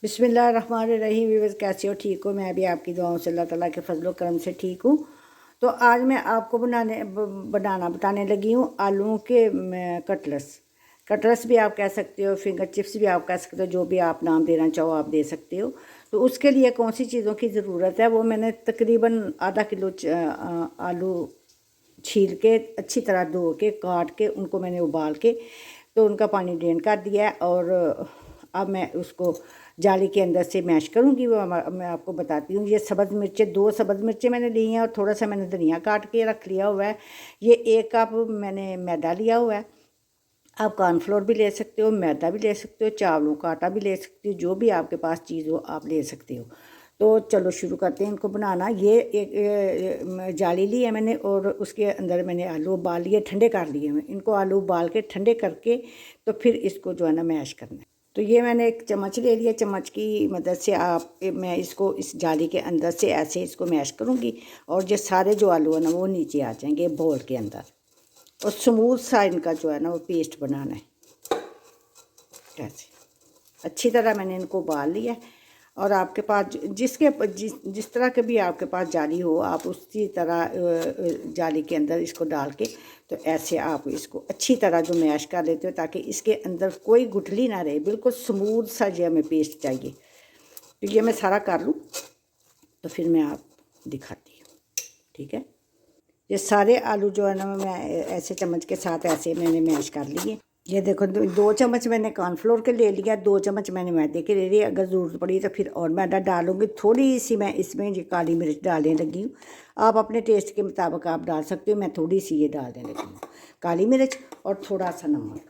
बिस्मिल्लाहिर्रहमानिर्रहीम। व्यूअर्स, कैसे हो? ठीक हो? मैं भी आपकी दुआओं से अल्लाह ताला के फजलो करम से ठीक हूँ। तो आज मैं आपको बनाना बताने लगी हूँ आलूओं के कटलेट्स। कटलेट्स भी आप कह सकते हो, फिंगर चिप्स भी आप कह सकते हो, जो भी आप नाम देना चाहो आप दे सकते हो। तो उसके लिए कौन सी चीज़ों की ज़रूरत है, वो मैंने तकरीबन आधा किलो आलू छील के अच्छी तरह धो के काट के उनको मैंने उबाल के तो उनका पानी ड्रेन कर दिया है। और अब मैं उसको जाली के अंदर से मैश करूँगी। वो मैं आपको बताती हूँ। ये सब्ज़ मिर्चें, 2 सब्ज़ मिर्चें मैंने ली हैं और थोड़ा सा मैंने धनिया काट के रख लिया हुआ है। ये 1 कप मैंने मैदा लिया हुआ है। आप कॉर्नफ्लोर भी ले सकते हो, मैदा भी ले सकते हो, चावलों का आटा भी ले सकते हो, जो भी आपके पास चीज़ हो आप ले सकते हो। तो चलो शुरू करते हैं इनको बनाना। ये एक जाली ली है मैंने और उसके अंदर मैंने आलू उबाल लिए, ठंडे कर लिए हैं। इनको आलू उबाल के ठंडे करके तो फिर इसको जो है ना मैश करना है। तो ये मैंने एक चम्मच ले लिया, चम्मच की मदद से मैं इसको इस जाली के अंदर से ऐसे इसको मैश करूँगी और जो सारे जो आलू है ना वो नीचे आ जाएंगे बोल के अंदर। और स्मूथ सा इनका जो है ना वो पेस्ट बनाना है। ऐसे अच्छी तरह मैंने इनको उबाल लिया है। और आपके पास जिस तरह के भी आपके पास जाली हो, आप उसी तरह जाली के अंदर इसको डाल के तो ऐसे आप इसको अच्छी तरह जो मैश कर लेते हो ताकि इसके अंदर कोई गुठली ना रहे। बिल्कुल स्मूथ सा जो हमें पेस्ट चाहिए। तो ये मैं सारा कर लूँ तो फिर मैं आप दिखाती हूँ। ठीक है, ये सारे आलू जो है ना मैं ऐसे चम्मच के साथ ऐसे मैंने मैश कर लिए। ये देखो, 2 चम्मच मैंने कॉर्नफ्लोर के ले लिया, 2 चम्मच मैंने मैदे के ले लिए। अगर ज़रूरत पड़ी तो फिर और मैदा डालूंगी। थोड़ी सी मैं इसमें ये काली मिर्च डालने लगी हूँ। आप अपने टेस्ट के मुताबिक आप डाल सकते हो। मैं थोड़ी सी ये डालने लगी हूँ, काली मिर्च और थोड़ा सा नमक।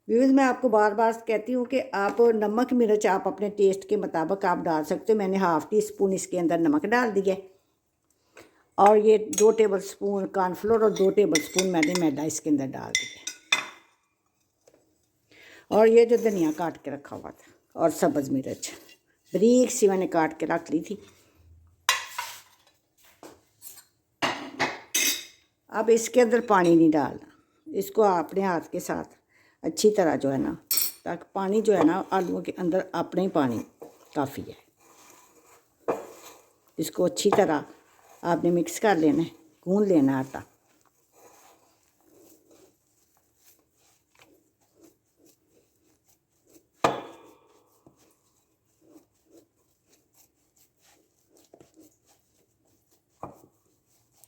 व्यूअर्स, मैं आपको बार बार कहती हूँ कि आप नमक मिर्च आप अपने टेस्ट के मुताबिक आप डाल सकते हो। मैंने ½ टी स्पून इसके अंदर नमक डाल दिया और ये 2 टेबल स्पून कॉर्नफ्लोर और 2 टेबल स्पून मैंने मैदा इसके अंदर डाल दिया। और ये जो धनिया काट के रखा हुआ था और सब्ज़ मिर्च बारीक सी मैंने काट के रख ली थी। अब इसके अंदर पानी नहीं डालना, इसको अपने हाथ के साथ अच्छी तरह जो है ना, ताकि पानी जो है ना आलूओं के अंदर अपने ही पानी काफ़ी है। इसको अच्छी तरह आपने मिक्स कर लेना है, गूंद लेना आटा।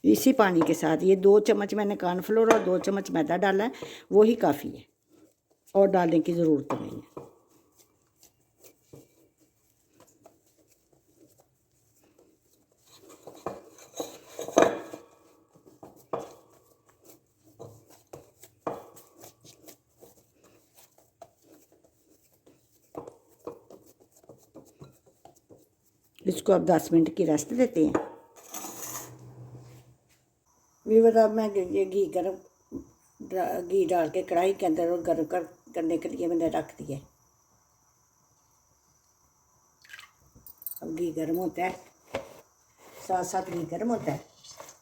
इसी पानी के साथ ये 2 चम्मच मैंने कॉर्नफ्लोर और 2 चम्मच मैदा डाला है, वो ही काफ़ी है और डालने की ज़रूरत नहीं है। इसको अब 10 मिनट की रेस्ट देते हैं। व्यूअर, अब मैं ये घी डाल के कढ़ाई के अंदर और गर्म करने के लिए मैंने रख दिया। अब घी गर्म होता है, साथ साथ घी गर्म होता है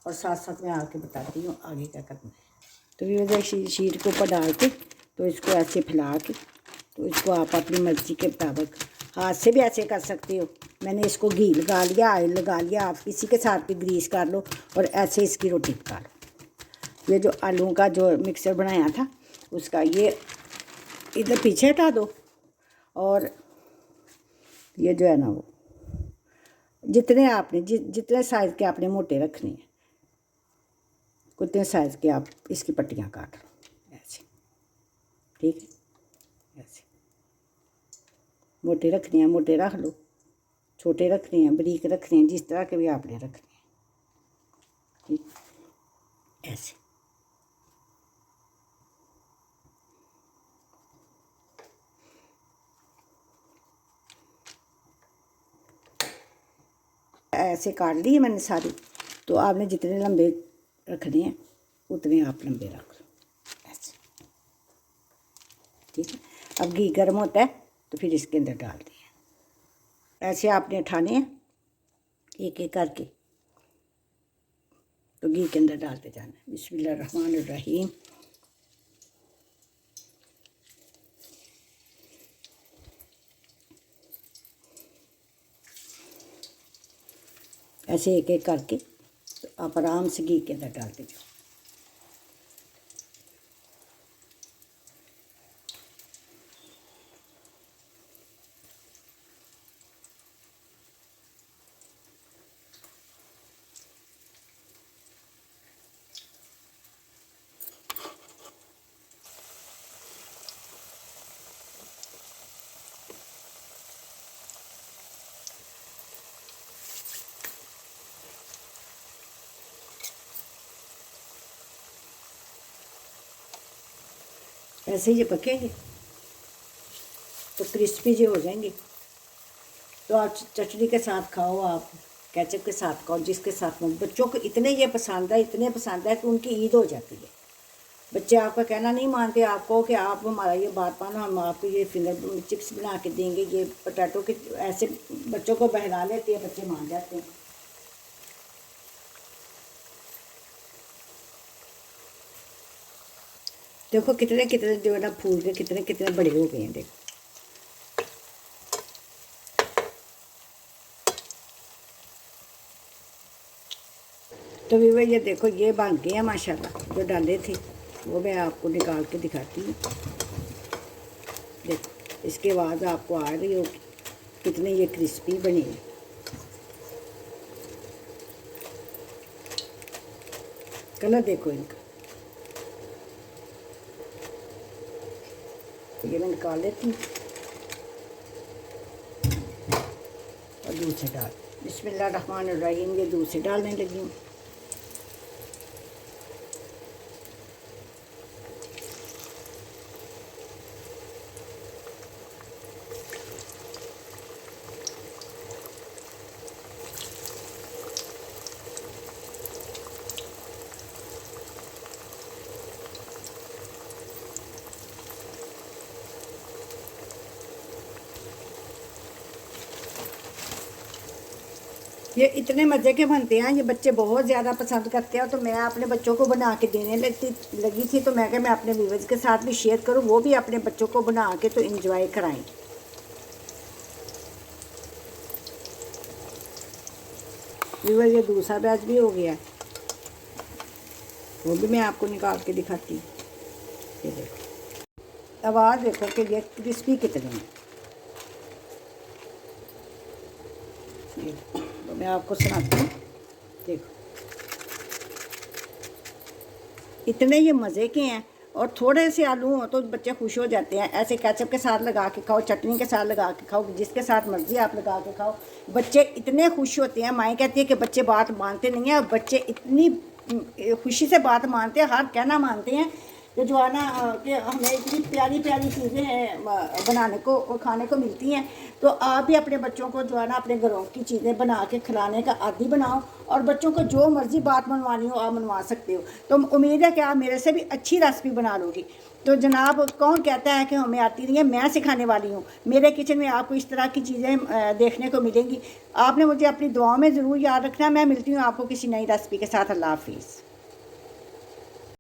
और साथ साथ मैं आके बताती हूँ आगे क्या करना है। तो व्यूअर, शीट के ऊपर डाल के तो इसको ऐसे फैला के तो इसको आप अपनी मर्ज़ी के मुताबिक हाथ से भी ऐसे कर सकते हो। मैंने इसको घी लगा लिया, ऑयल लगा लिया, आप किसी के साथ भी ग्रीस कर लो और ऐसे इसकी रोटी पका लो। ये जो आलूओं का जो मिक्सर बनाया था उसका ये इधर पीछे हटा दो। और ये जो है ना वो जितने आपने जितने साइज़ के आपने मोटे रखने हैं उतने साइज़ के आप इसकी पट्टियाँ काट लो ऐसे। ठीक है, ऐसे मोटे रखने हैं मोटे रख लो, छोटे रखने हैं बारीक रखने हैं, जिस तरह के भी आपने रखने हैं। ठीक, ऐसे ऐसे काट लिए मैंने सारी। तो आपने जितने लंबे रखने हैं उतने आप लंबे रख लो ऐसे। ठीक है, अब घी गर्म होता है तो फिर इसके अंदर डाल दिए। ऐसे आपने उठाने हैं एक एक करके, तो घी के अंदर डालते जाना है। बिस्मिल्लाहिर्रहमानिर्रहीम। ऐसे एक एक करके तो आप आराम से घी के अंदर डालते जाओ। ऐसे ये पकेंगे तो क्रिस्पी जो हो जाएंगे तो आप चटनी के साथ खाओ, आप केचप के साथ खाओ, जिसके साथ में। बच्चों को इतने ये पसंद है, इतने पसंद है कि उनकी ईद हो जाती है। बच्चे आपका कहना नहीं मानते, आपको कि आप हमारा ये बात मानो, हम आपको ये फिंगर चिप्स बना के देंगे, ये पोटैटो के। ऐसे बच्चों को बहला लेते हैं, बच्चे मान जाते हैं। देखो कितने कितने जो है ना फूल के कितने कितने बड़े हो गए हैं, देखो। तो वीवर ये देखो ये बन गए हैं माशाल्लाह। जो डाले थे वो मैं आपको निकाल के दिखाती हूँ। देखो इसके बाद आपको आ रही हो कितने ये क्रिस्पी बने हैं। कलर देखो इनका। ये मैं निकाल लेती हूँ और दूध से डाल। बिस्मिल्लाहिर्रहमानिर्रहीम। ये दूध से डालने लगी हूँ। ये इतने मज़े के बनते हैं, ये बच्चे बहुत ज़्यादा पसंद करते हैं। तो मैं अपने बच्चों को बना के देने लगी थी। तो मैं अपने व्यूअर्स के साथ भी शेयर करूं, वो भी अपने बच्चों को बना के तो इंजॉय कराएं। व्यूअर्स ये दूसरा बैच भी हो गया, वो भी मैं आपको निकाल के दिखाती हूँ। ये देखो आवाज़ देखो कि ये क्रिस्पी कितने हैं। तो मैं आपको सुनाती हूँ। देखो इतने ये मज़े के हैं। और थोड़े से आलू हो तो बच्चे खुश हो जाते हैं। ऐसे केचप के साथ लगा के खाओ, चटनी के साथ लगा के खाओ, जिसके साथ मर्ज़ी आप लगा के खाओ। बच्चे इतने खुश होते हैं। माएँ कहती है कि बच्चे बात मानते नहीं हैं, बच्चे इतनी खुशी से बात मानते हैं, हर कहना मानते हैं कि जो है ना कि हमें इतनी प्यारी प्यारी चीज़ें हैं बनाने को और खाने को मिलती हैं। तो आप भी अपने बच्चों को जो है ना अपने घरों की चीज़ें बना के खिलाने का आदी बनाओ। और बच्चों को जो मर्ज़ी बात मनवानी हो आप मनवा सकते हो। तो उम्मीद है कि आप मेरे से भी अच्छी रेसिपी बना लोगी। तो जनाब कौन कहता है कि हमें आती नहीं है, मैं सिखाने वाली हूँ। मेरे किचन में आपको इस तरह की चीज़ें देखने को मिलेंगी। आपने मुझे अपनी दुआओं में ज़रूर याद रखना। मैं मिलती हूँ आपको किसी नई रेसिपी के साथ। अल्लाह हाफिज़।